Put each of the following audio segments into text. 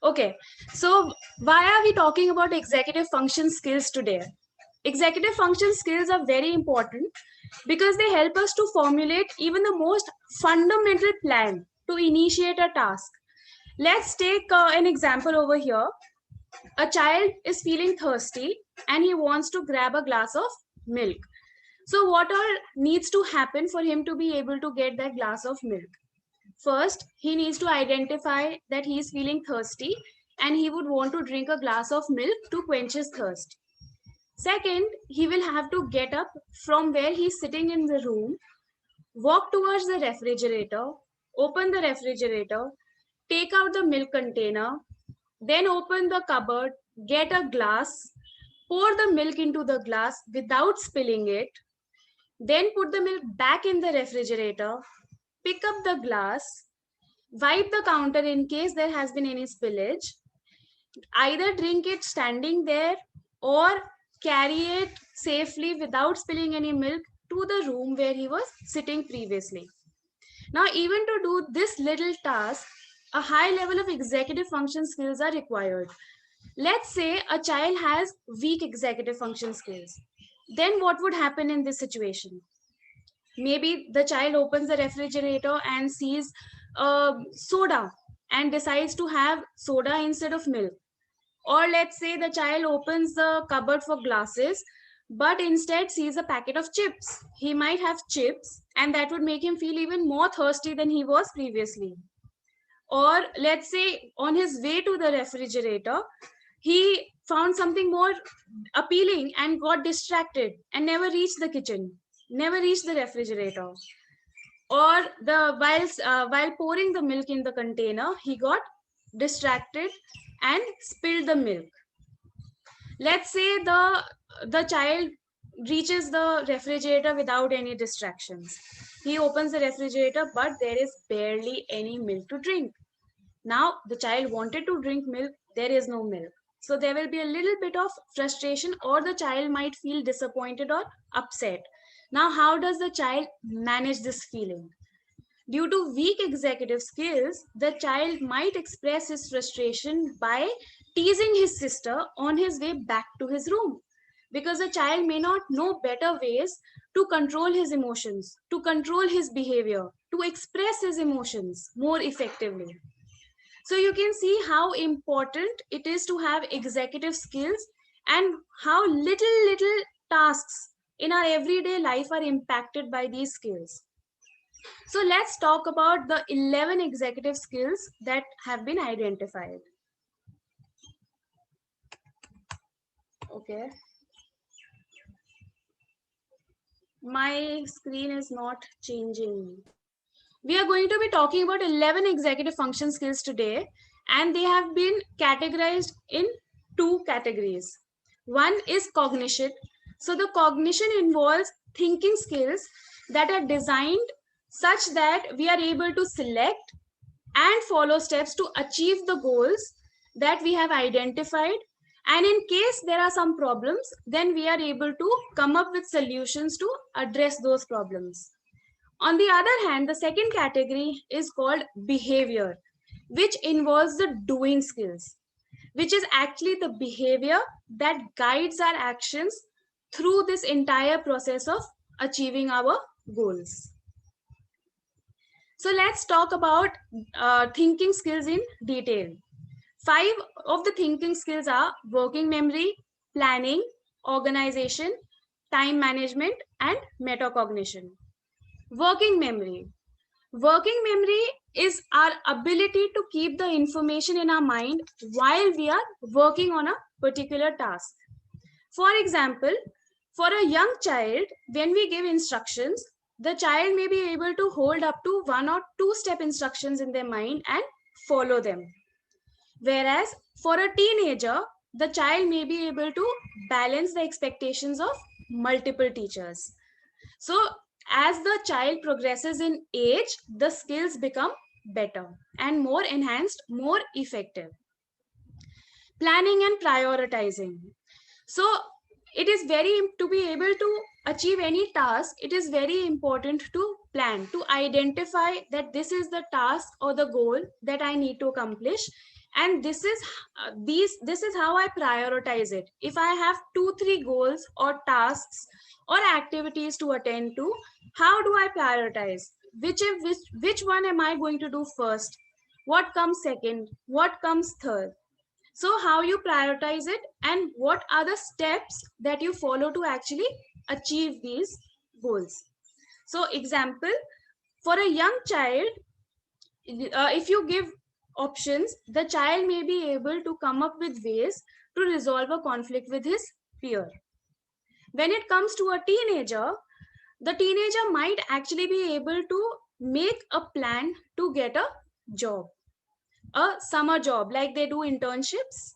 Okay, so why are we talking about executive function skills today? Executive function skills are very important because they help us to formulate even the most fundamental plan to initiate a task. Let's take an example over here. A child is feeling thirsty and he wants to grab a glass of milk. So, what all needs to happen for him to be able to get that glass of milk? First, he needs to identify that he is feeling thirsty and he would want to drink a glass of milk to quench his thirst. Second, he will have to get up from where he's sitting in the room, walk towards the refrigerator, open the refrigerator, take out the milk container, then open the cupboard, get a glass, pour the milk into the glass without spilling it, then put the milk back in the refrigerator, pick up the glass, wipe the counter in case there has been any spillage, either drink it standing there or carry it safely without spilling any milk to the room where he was sitting previously. Now, even to do this little task, a high level of executive function skills are required. Let's say a child has weak executive function skills. Then what would happen in this situation? Maybe the child opens the refrigerator and sees soda and decides to have soda instead of milk. Or let's say the child opens the cupboard for glasses but instead sees a packet of chips. He might have chips and that would make him feel even more thirsty than he was previously. Or let's say on his way to the refrigerator, he found something more appealing and got distracted and never reached the kitchen, never reached the refrigerator. Or while pouring the milk in the container, he got distracted and spilled the milk. Let's say the child reaches the refrigerator without any distractions. He opens the refrigerator, but there is barely any milk to drink. Now the child wanted to drink milk, there is no milk. So there will be a little bit of frustration, or the child might feel disappointed or upset. Now, how does the child manage this feeling? Due to weak executive skills, the child might express his frustration by teasing his sister on his way back to his room. Because the child may not know better ways to control his emotions, to control his behavior, to express his emotions more effectively. So you can see how important it is to have executive skills and how little tasks in our everyday life are impacted by these skills. So let's talk about the 11 executive skills that have been identified. Okay. My screen is not changing. We are going to be talking about 11 executive function skills today, and they have been categorized in two categories. One is cognition. So the cognition involves thinking skills that are designed such that we are able to select and follow steps to achieve the goals that we have identified. And in case there are some problems, then we are able to come up with solutions to address those problems. On the other hand, the second category is called behavior, which involves the doing skills, which is actually the behavior that guides our actions through this entire process of achieving our goals. So let's talk about thinking skills in detail. 5 of the thinking skills are working memory, planning, organization, time management, and metacognition. Working memory. Working memory is our ability to keep the information in our mind while we are working on a particular task. For example, for a young child, when we give instructions, the child may be able to hold up to 1 or 2 step instructions in their mind and follow them. Whereas for a teenager, the child may be able to balance the expectations of multiple teachers. So as the child progresses in age, the skills become better and more enhanced, more effective. Planning and prioritizing. So it is to be able to achieve any task, it is very important to plan, to identify that this is the task or the goal that I need to accomplish, And this is how I prioritize it. If I have 2 3 goals or tasks or activities to attend to, how do I prioritize? Which one am I going to do first? What comes second? What comes third? So how you prioritize it, and what are the steps that you follow to actually achieve these goals? So example, for a young child, if you give options, the child may be able to come up with ways to resolve a conflict with his peer. When it comes to a teenager, the teenager might actually be able to make a plan to get a job, a summer job, like they do internships.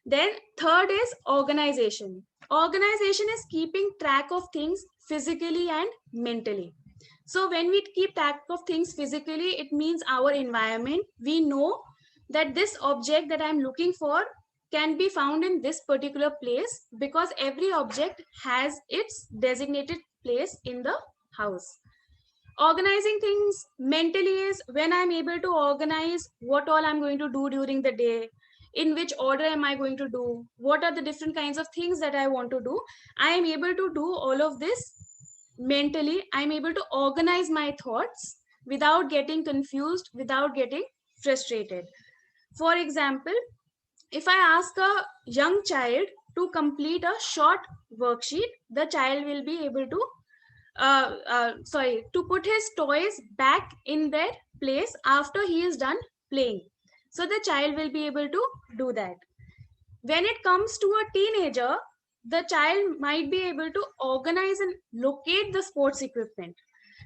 Then third is organization. Organization is keeping track of things physically and mentally. So when we keep track of things physically, it means our environment. We know that this object that I'm looking for can be found in this particular place, because every object has its designated place in the house. Organizing things mentally is when I'm able to organize what all I'm going to do during the day, in which order am I going to do, what are the different kinds of things that I want to do. I am able to do all of this mentally. I'm able to organize my thoughts without getting confused, without getting frustrated. For example, if I ask a young child to complete a short worksheet, the child will be able to to put his toys back in their place after he is done playing. So the child will be able to do that. When it comes to a teenager, the child might be able to organize and locate the sports equipment.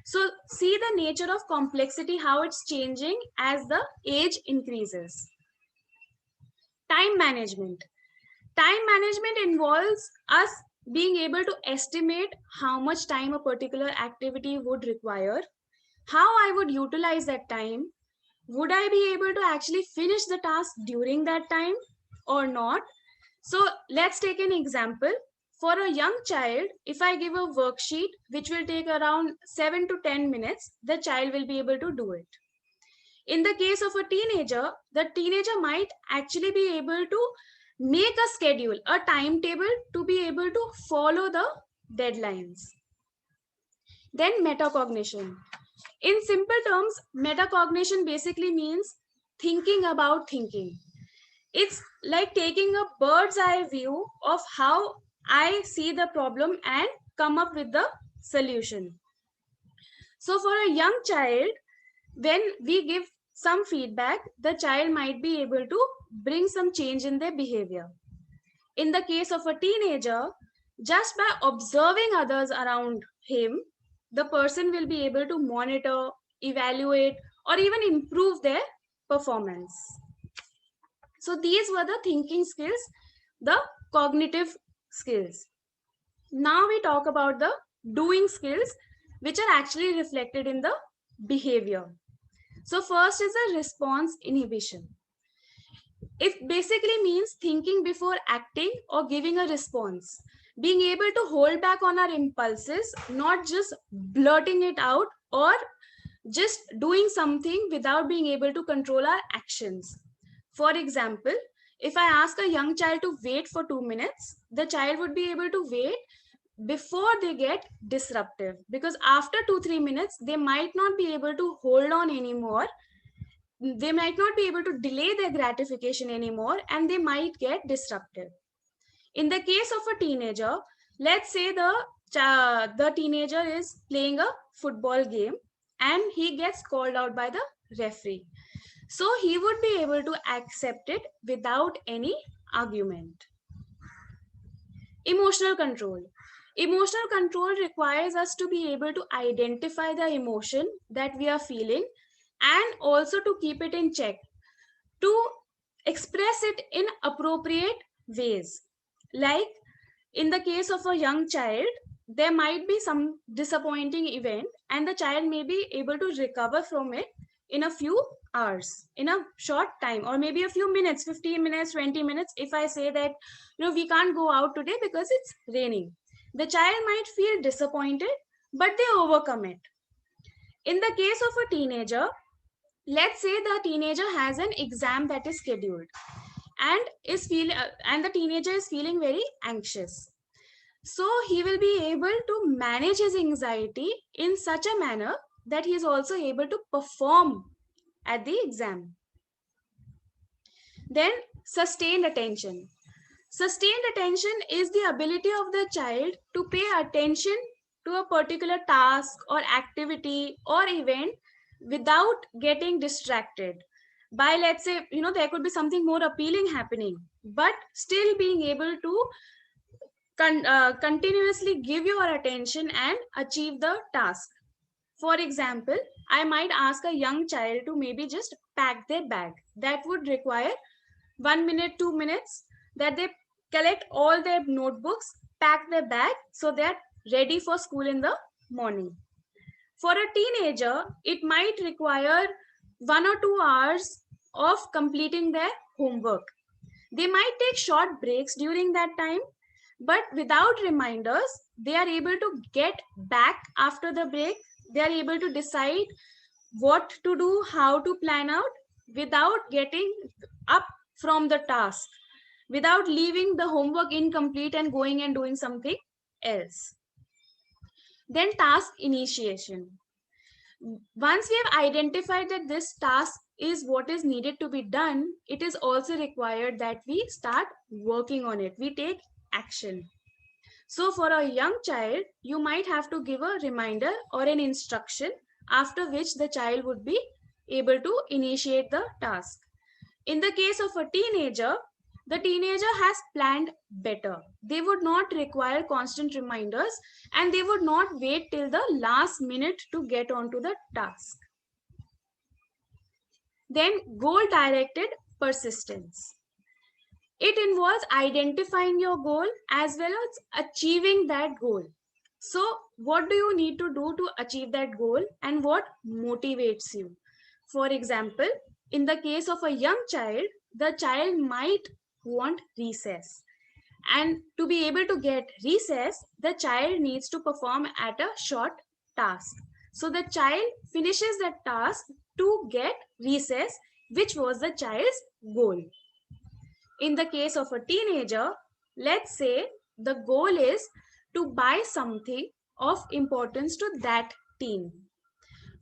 So see the nature of complexity, how it's changing as the age increases. Time management. Time management involves us being able to estimate how much time a particular activity would require, how I would utilize that time, would I be able to actually finish the task during that time or not. So let's take an example. For a young child, if I give a worksheet which will take around 7 to 10 minutes, the child will be able to do it. In the case of a teenager, the teenager might actually be able to make a schedule, a timetable to be able to follow the deadlines. Then metacognition. In simple terms, metacognition basically means thinking about thinking. It's like taking a bird's eye view of how I see the problem and come up with the solution. So for a young child, when we give some feedback, the child might be able to bring some change in their behavior. In the case of a teenager, just by observing others around him, the person will be able to monitor, evaluate, or even improve their performance. So these were the thinking skills, the cognitive skills. Now we talk about the doing skills, which are actually reflected in the behavior. So first is the response inhibition. It basically means thinking before acting or giving a response. Being able to hold back on our impulses, not just blurting it out or just doing something without being able to control our actions. For example, if I ask a young child to wait for 2 minutes, the child would be able to wait before they get disruptive, because after 2 3 minutes they might not be able to hold on anymore, they might not be able to delay their gratification anymore, and they might get disruptive. In the case of a teenager, let's say the teenager is playing a football game and he gets called out by the referee. So he would be able to accept it without any argument. Emotional control. Emotional control requires us to be able to identify the emotion that we are feeling and also to keep it in check, to express it in appropriate ways. Like in the case of a young child, there might be some disappointing event and the child may be able to recover from it in a few hours, in a short time, or maybe a few minutes, 15 minutes, 20 minutes. If I say that, we can't go out today because it's raining, the child might feel disappointed, but they overcome it. In the case of a teenager, let's say the teenager has an exam that is scheduled and and the teenager is feeling very anxious. So he will be able to manage his anxiety in such a manner that he is also able to perform at the exam. Then sustained attention. Sustained attention is the ability of the child to pay attention to a particular task or activity or event without getting distracted by, let's say, there could be something more appealing happening, but still being able to continuously give your attention and achieve the task. For example, I might ask a young child to maybe just pack their bag. That would require 1 minute, 2 minutes, that they collect all their notebooks, pack their bag so they're ready for school in the morning. For a teenager, it might require 1 or 2 hours of completing their homework. They might take short breaks during that time, but without reminders, they are able to get back after the break. They are able to decide what to do, how to plan out without getting up from the task, without leaving the homework incomplete and going and doing something else. Then task initiation. Once we have identified that this task is what is needed to be done, it is also required that we start working on it. We take action. So for a young child, you might have to give a reminder or an instruction, after which the child would be able to initiate the task. In the case of a teenager, the teenager has planned better. They would not require constant reminders and they would not wait till the last minute to get onto the task. Then goal-directed persistence. It involves identifying your goal as well as achieving that goal. So what do you need to do to achieve that goal and what motivates you? For example, in the case of a young child, the child might want recess. And to be able to get recess, the child needs to perform at a short task. So the child finishes that task to get recess, which was the child's goal. In the case of a teenager, let's say the goal is to buy something of importance to that teen.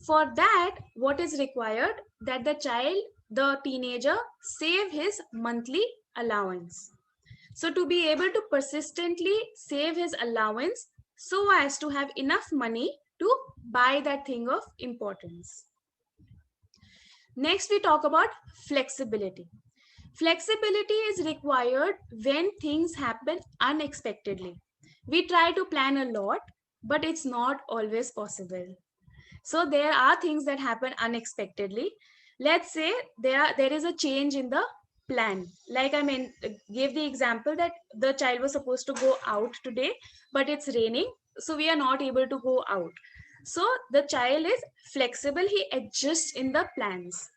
For that, what is required? That the teenager, save his monthly allowance. So to be able to persistently save his allowance so as to have enough money to buy that thing of importance. Next, we talk about flexibility. Flexibility is required when things happen unexpectedly. We try to plan a lot, but it's not always possible. So there are things that happen unexpectedly. Let's say there is a change in the plan. Like gave the example that the child was supposed to go out today, but it's raining, so we are not able to go out. So the child is flexible, he adjusts in the plans.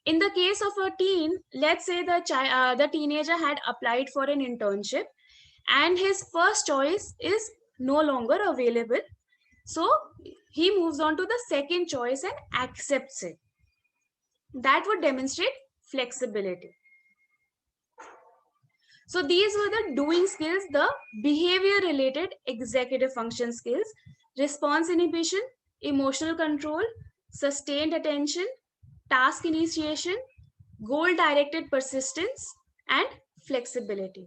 In the case of a teen, let's say the teenager had applied for an internship and his first choice is no longer available. So he moves on to the second choice and accepts it. That would demonstrate flexibility. So these were the doing skills, the behavior related executive function skills: response inhibition, emotional control, sustained attention, task initiation, goal directed persistence, and flexibility.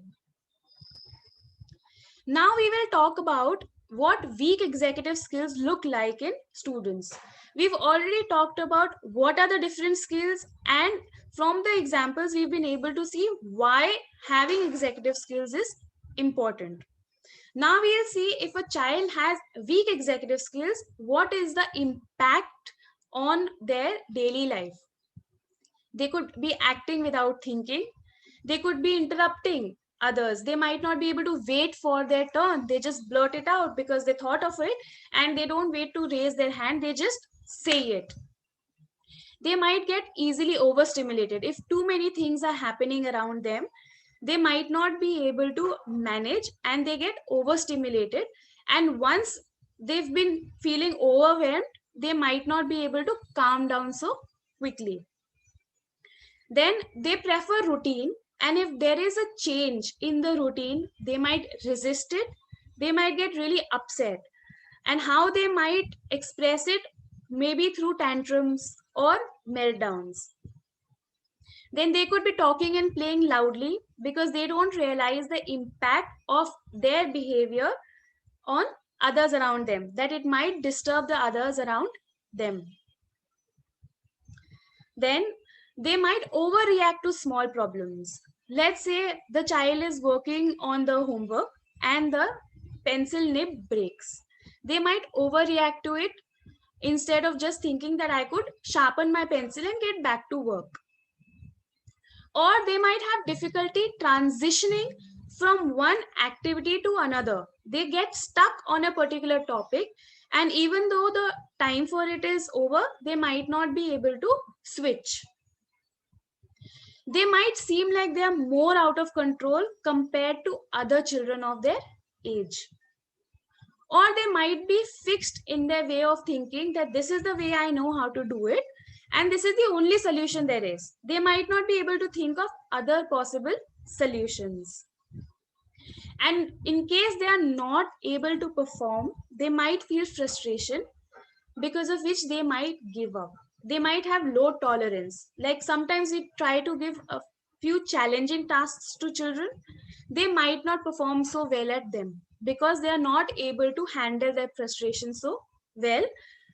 Now we will talk about what weak executive skills look like in students. We've already talked about what are the different skills, and from the examples we've been able to see why having executive skills is important. Now we'll see if a child has weak executive skills, what is the impact on their daily life. They could be acting without thinking. They could be interrupting others. They might not be able to wait for their turn. They just blurt it out because they thought of it and they don't wait to raise their hand. They just say it. They might get easily overstimulated. If too many things are happening around them, they might not be able to manage and they get overstimulated. And once they've been feeling overwhelmed, they might not be able to calm down so quickly. Then they prefer routine, and if there is a change in the routine, they might resist it, they might get really upset. And how they might express it, maybe through tantrums or meltdowns. Then they could be talking and playing loudly because they don't realize the impact of their behavior on others around them, that it might disturb the others around them. Then they might overreact to small problems. Let's say the child is working on the homework and the pencil nib breaks. They might overreact to it instead of just thinking that I could sharpen my pencil and get back to work. Or they might have difficulty transitioning from one activity to another. They get stuck on a particular topic, and even though the time for it is over, they might not be able to switch. They might seem like they are more out of control compared to other children of their age. Or they might be fixed in their way of thinking that this is the way I know how to do it, and this is the only solution there is. They might not be able to think of other possible solutions. And in case they are not able to perform, they might feel frustration, because of which they might give up. They might have low tolerance. Like sometimes we try to give a few challenging tasks to children, they might not perform so well at them because they are not able to handle their frustration so well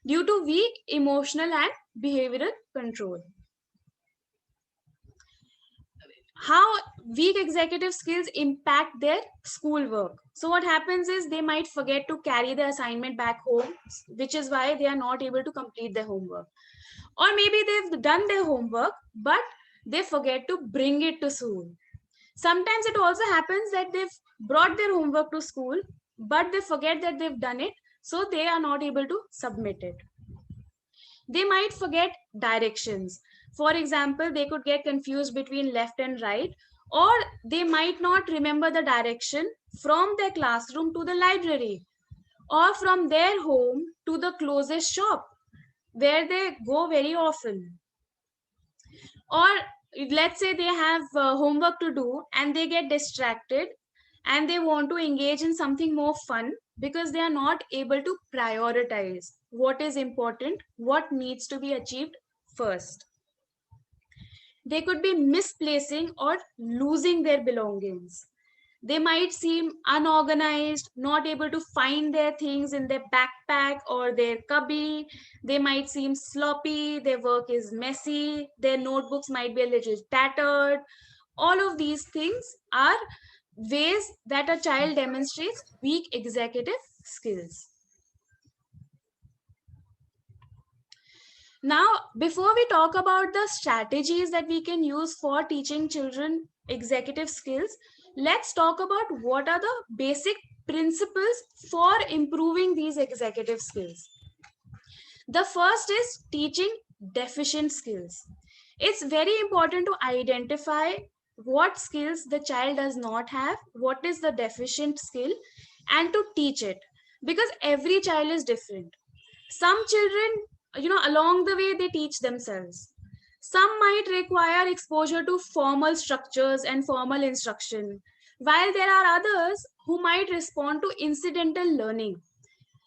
due to weak emotional and behavioral control. How weak executive skills impact their schoolwork. So what happens is they might forget to carry the assignment back home, which is why they are not able to complete their homework. Or maybe they've done their homework, but they forget to bring it to school. Sometimes it also happens that they've brought their homework to school, but they forget that they've done it, so they are not able to submit it. They might forget directions. For example, they could get confused between left and right, or they might not remember the direction from their classroom to the library, or from their home to the closest shop where they go very often. Or let's say they have homework to do and they get distracted and they want to engage in something more fun because they are not able to prioritize what is important, what needs to be achieved first. They could be misplacing or losing their belongings. They might seem unorganized, not able to find their things in their backpack or their cubby. They might seem sloppy, their work is messy, their notebooks might be a little tattered. All of these things are ways that a child demonstrates weak executive skills. Now, before we talk about the strategies that we can use for teaching children executive skills, let's talk about what are the basic principles for improving these executive skills. The first is teaching deficient skills. It's very important to identify what skills the child does not have, what is the deficient skill, and to teach it, because every child is different. Some children, along the way they teach themselves. Some might require exposure to formal structures and formal instruction, while there are others who might respond to incidental learning,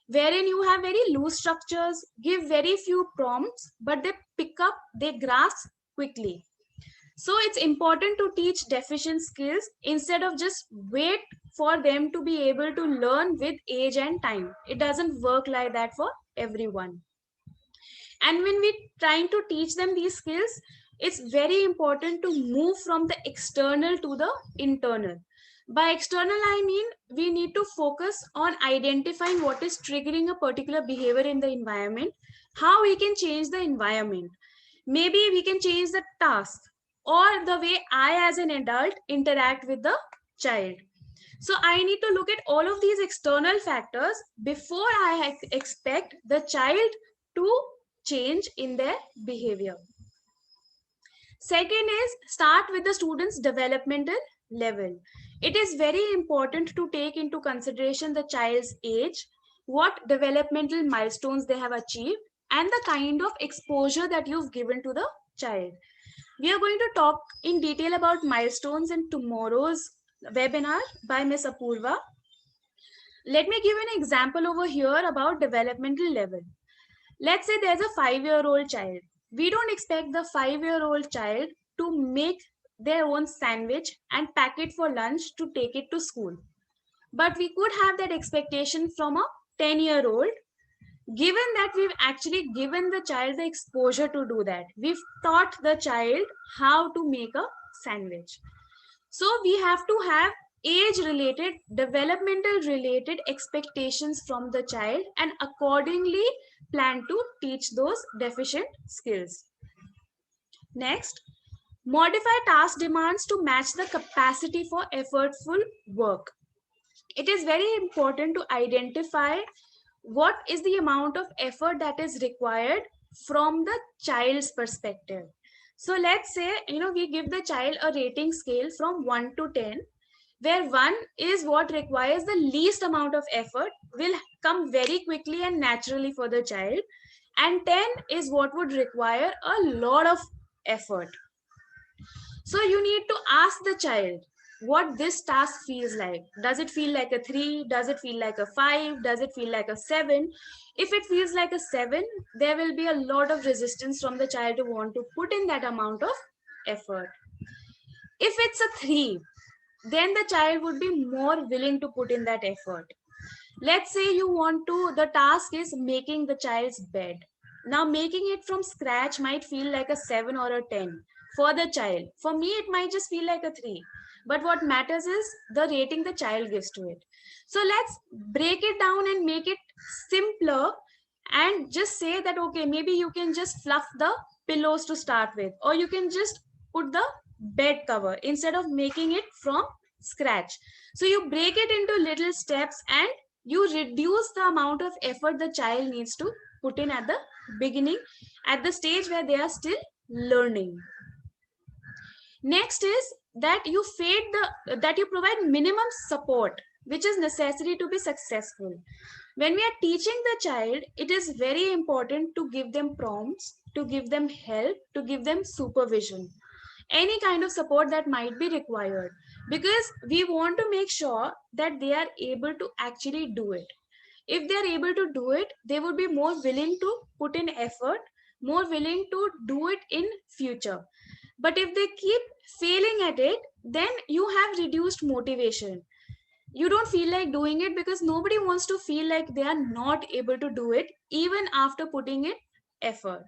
wherein you have very loose structures, give very few prompts, but they pick up, they grasp quickly. So it's important to teach deficient skills instead of just wait for them to be able to learn with age and time. It doesn't work like that for everyone. And when we're trying to teach them these skills, it's very important to move from the external to the internal. By external, I mean we need to focus on identifying what is triggering a particular behavior in the environment, how we can change the environment. Maybe we can change the task or the way I, as an adult, interact with the child. So I need to look at all of these external factors before I expect the child to change in their behavior. Second is start with the student's developmental level. It is very important to take into consideration the child's age, what developmental milestones they have achieved, and the kind of exposure that you've given to the child. We are going to talk in detail about milestones in tomorrow's webinar by Ms. Apurva. Let me give an example over here about developmental level. Let's say there's a 5-year-old child. We don't expect the 5-year-old child to make their own sandwich and pack it for lunch to take it to school. But we could have that expectation from a 10-year-old, given that we've actually given the child the exposure to do that. We've taught the child how to make a sandwich. So we have to have age related, developmental related expectations from the child and accordingly plan to teach those deficient skills. Next, modify task demands to match the capacity for effortful work. It is very important to identify what is the amount of effort that is required from the child's perspective. So let's say, we give the child a rating scale from 1 to 10, where 1 is what requires the least amount of effort, will come very quickly and naturally for the child, and 10 is what would require a lot of effort. So you need to ask the child what this task feels like. Does it feel like a 3? Does it feel like a 5? Does it feel like a 7? If it feels like a 7, there will be a lot of resistance from the child to want to put in that amount of effort. If it's a 3, then the child would be more willing to put in that effort. Let's say the task is making the child's bed. Now making it from scratch might feel like a 7 or a 10 for the child. For me, it might just feel like a 3. But what matters is the rating the child gives to it. So let's break it down and make it simpler and just say that, okay, maybe you can just fluff the pillows to start with, or you can just put the bed cover instead of making it from scratch. So you break it into little steps and you reduce the amount of effort the child needs to put in at the beginning, at the stage where they are still learning. Next is that you provide minimum support, which is necessary to be successful. When we are teaching the child, it is very important to give them prompts, to give them help, to give them supervision, any kind of support that might be required, because we want to make sure that they are able to actually do it. If they are able to do it, they would be more willing to put in effort, more willing to do it in future. But if they keep failing at it, then you have reduced motivation. You don't feel like doing it because nobody wants to feel like they are not able to do it even after putting in effort.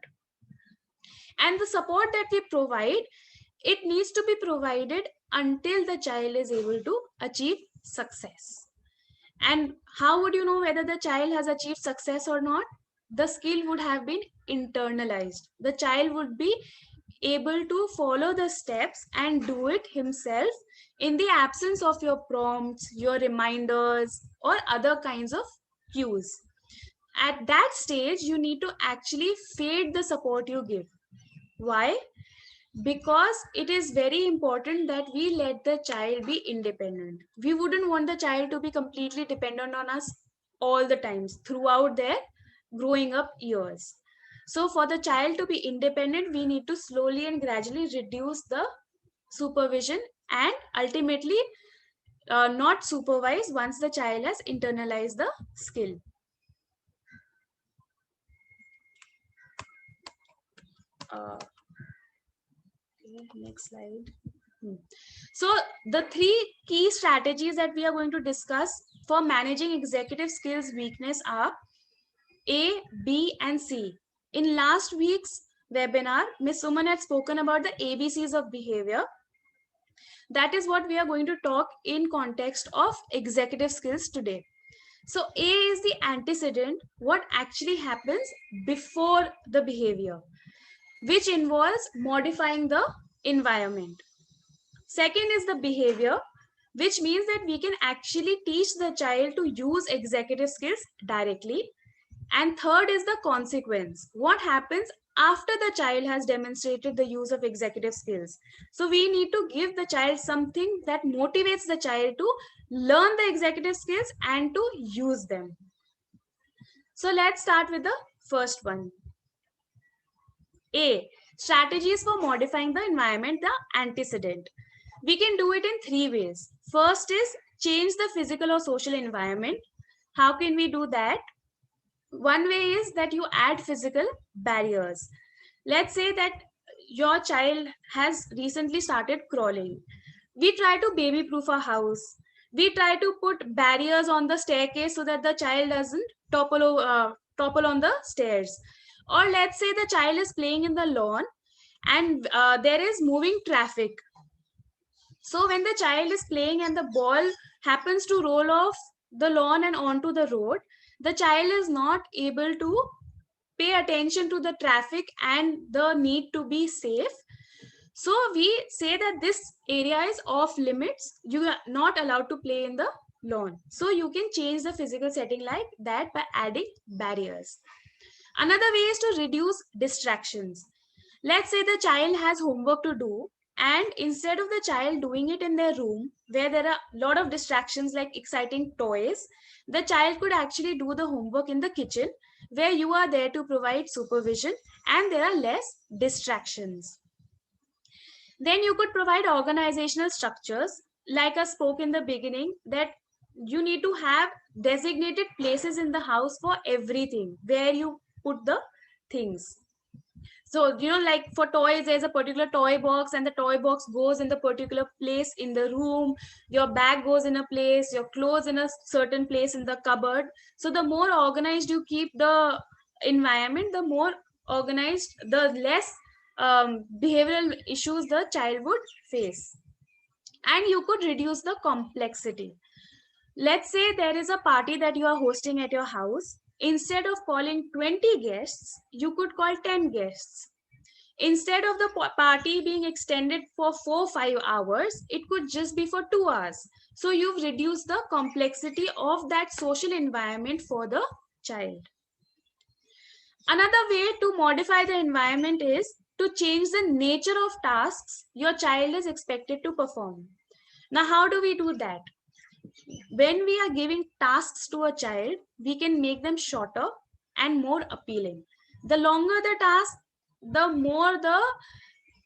And the support that we provide, it needs to be provided until the child is able to achieve success. And how would you know whether the child has achieved success or not? The skill would have been internalized. The child would be able to follow the steps and do it himself in the absence of your prompts, your reminders, or other kinds of cues. At that stage, you need to actually fade the support you give. Why? Because it is very important that we let the child be independent. We wouldn't want the child to be completely dependent on us all the times throughout their growing up years. So for the child to be independent, we need to slowly and gradually reduce the supervision and ultimately not supervise once the child has internalized the skill. Next slide. So the 3 key strategies that we are going to discuss for managing executive skills weakness are A, B, and C. In last week's webinar, Ms. Suman had spoken about the ABCs of behavior. That is what we are going to talk in context of executive skills today. So A is the antecedent, what actually happens before the behavior, which involves modifying the environment. Second is the behavior, which means that we can actually teach the child to use executive skills directly. And third is the consequence. What happens after the child has demonstrated the use of executive skills? So we need to give the child something that motivates the child to learn the executive skills and to use them. So let's start with the first one. A. Strategies for modifying the environment, the antecedent. We can do it in three ways. First is change the physical or social environment. How can we do that? One way is that you add physical barriers. Let's say that your child has recently started crawling. We try to baby proof a house. We try to put barriers on the staircase so that the child doesn't topple on the stairs. Or let's say the child is playing in the lawn and there is moving traffic. So when the child is playing and the ball happens to roll off the lawn and onto the road, the child is not able to pay attention to the traffic and the need to be safe. So we say that this area is off limits. You are not allowed to play in the lawn. So you can change the physical setting like that by adding barriers. Another way is to reduce distractions. Let's say the child has homework to do, and instead of the child doing it in their room where there are a lot of distractions like exciting toys, the child could actually do the homework in the kitchen where you are there to provide supervision and there are less distractions. Then you could provide organizational structures, like I spoke in the beginning, that you need to have designated places in the house for everything where you put the things. So, like for toys, there's a particular toy box, and the toy box goes in the particular place in the room. Your bag goes in a place, your clothes in a certain place in the cupboard. So, the more organized you keep the environment, the more organized, the less behavioral issues the child would face. And you could reduce the complexity. Let's say there is a party that you are hosting at your house. Instead of calling 20 guests, you could call 10 guests. Instead of the party being extended for 4-5 hours, it could just be for 2 hours. So you've reduced the complexity of that social environment for the child. Another way to modify the environment is to change the nature of tasks your child is expected to perform. Now, how do we do that? When we are giving tasks to a child, we can make them shorter and more appealing. The longer the task, the more the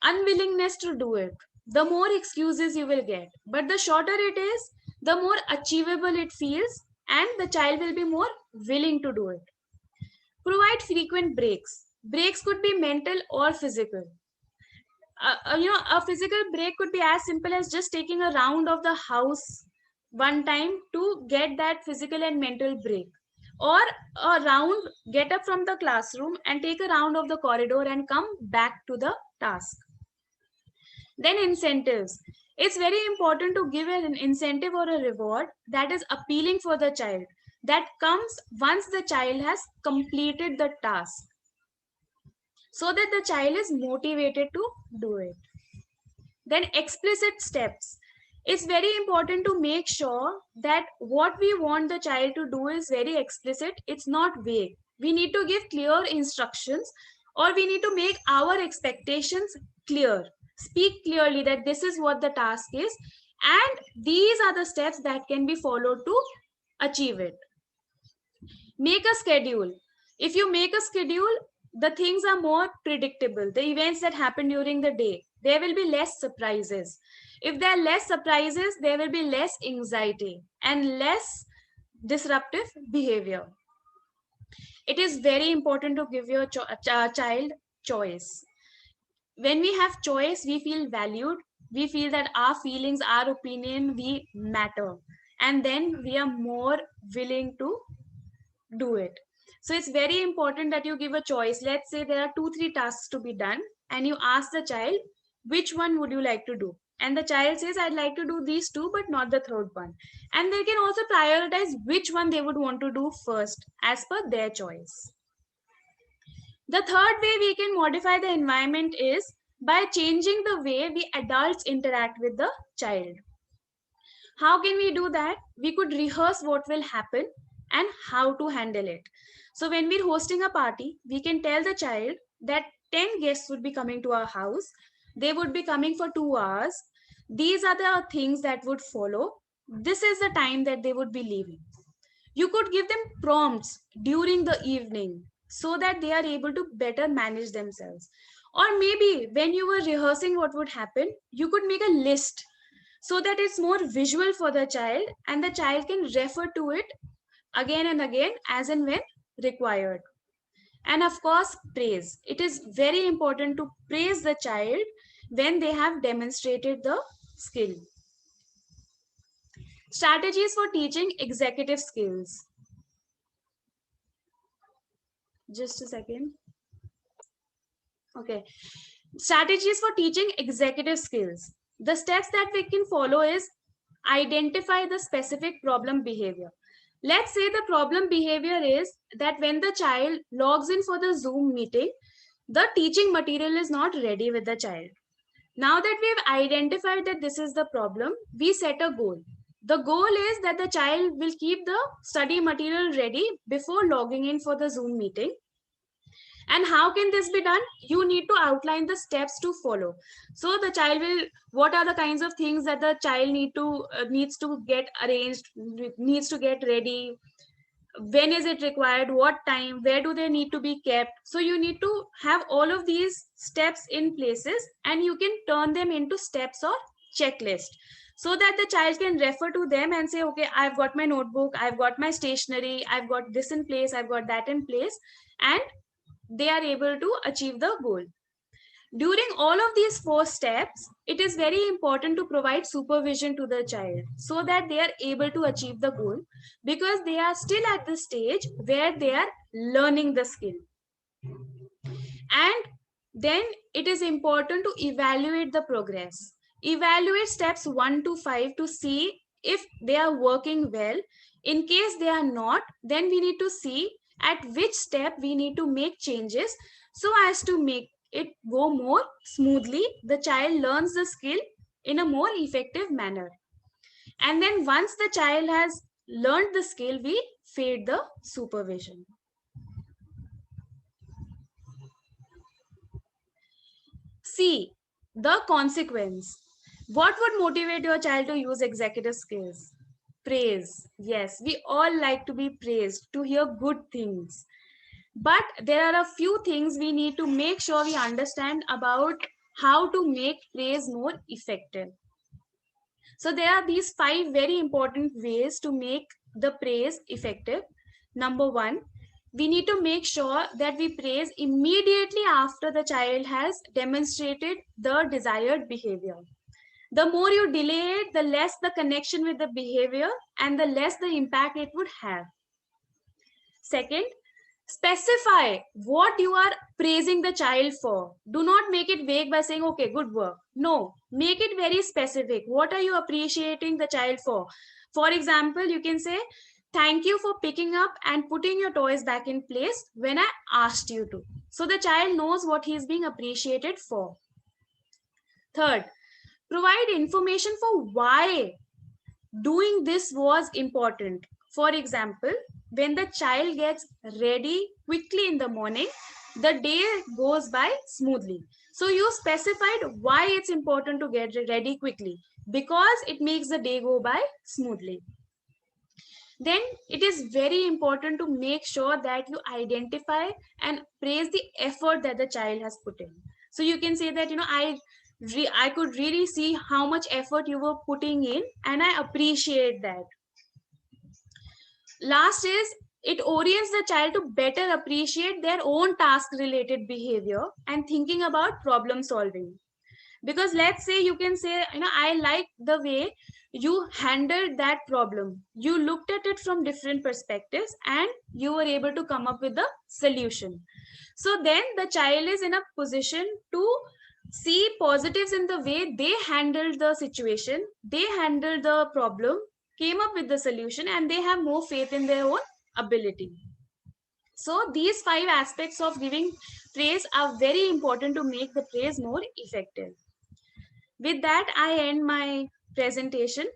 unwillingness to do it, the more excuses you will get. But the shorter it is, the more achievable it feels, and the child will be more willing to do it. Provide frequent breaks. Breaks could be mental or physical. A physical break could be as simple as just taking a round of the house one time to get that physical and mental break, or a round, get up from the classroom and take a round of the corridor and come back to the task. Then incentives. It's very important to give an incentive or a reward that is appealing for the child, that comes once the child has completed the task, so that the child is motivated to do it. Then explicit steps. It's very important to make sure that what we want the child to do is very explicit. It's not vague. We need to give clear instructions, or we need to make our expectations clear. Speak clearly that this is what the task is, and these are the steps that can be followed to achieve it. Make a schedule. If you make a schedule, the things are more predictable. The events that happen during the day, there will be less surprises. If there are less surprises, there will be less anxiety and less disruptive behavior. It is very important to give your child choice. When we have choice, we feel valued. We feel that our feelings, our opinion, we matter. And then we are more willing to do it. So it's very important that you give a choice. Let's say there are 2-3 tasks to be done, and you ask the child, which one would you like to do? And the child says, I'd like to do these two, but not the third one. And they can also prioritize which one they would want to do first as per their choice. The third way we can modify the environment is by changing the way we adults interact with the child. How can we do that? We could rehearse what will happen and how to handle it. So when we're hosting a party, we can tell the child that 10 guests would be coming to our house. They would be coming for 2 hours. These are the things that would follow. This is the time that they would be leaving. You could give them prompts during the evening so that they are able to better manage themselves. Or maybe when you were rehearsing what would happen, you could make a list so that it's more visual for the child and the child can refer to it again and again as and when required. And of course, praise. It is very important to praise the child when they have demonstrated the skill. Strategies for teaching executive skills. Just a second. Okay. Strategies for teaching executive skills. The steps that we can follow is identify the specific problem behavior. Let's say the problem behavior is that when the child logs in for the Zoom meeting, the teaching material is not ready with the child. Now that we have identified that this is the problem, we set a goal. The goal is that the child will keep the study material ready before logging in for the Zoom meeting. And how can this be done? You need to outline the steps to follow. So the child will, what are the kinds of things that the child needs to get arranged, needs to get ready, when is it required, what time, where do they need to be kept. So you need to have all of these steps in places and you can turn them into steps or checklist so that the child can refer to them and say, okay, I've got my notebook, I've got my stationery, I've got this in place, I've got that in place, and they are able to achieve the goal. During all of these 4 steps, it is very important to provide supervision to the child so that they are able to achieve the goal, because they are still at the stage where they are learning the skill. And then it is important to evaluate the progress. Evaluate steps 1 to 5 to see if they are working well. In case they are not, then we need to see at which step we need to make changes so as to make it go more smoothly. The child learns the skill in a more effective manner. And then once the child has learned the skill, we fade the supervision. C, the consequence. What would motivate your child to use executive skills? Praise. Yes, we all like to be praised, to hear good things. But there are a few things we need to make sure we understand about how to make praise more effective. So there are these 5 very important ways to make the praise effective. Number 1, we need to make sure that we praise immediately after the child has demonstrated the desired behavior. The more you delay it, the less the connection with the behavior and the less the impact it would have. Second, specify what you are praising the child for. Do not make it vague by saying, okay, good work. No, make it very specific. What are you appreciating the child for? For example, you can say, thank you for picking up and putting your toys back in place when I asked you to. So the child knows what he is being appreciated for. Third, provide information for why doing this was important. For example, when the child gets ready quickly in the morning, the day goes by smoothly. So you specified why it's important to get ready quickly, because it makes the day go by smoothly. Then it is very important to make sure that you identify and praise the effort that the child has put in. So you can say that, I could really see how much effort you were putting in and I appreciate that. Last is, it orients the child to better appreciate their own task related behavior and thinking about problem solving. Because let's say you can say, I like the way you handled that problem. You looked at it from different perspectives and you were able to come up with the solution. So then the child is in a position to see positives in the way they handled the situation, they handled the problem, came up with the solution, and they have more faith in their own ability. So these 5 aspects of giving praise are very important to make the praise more effective. With that, I end my presentation.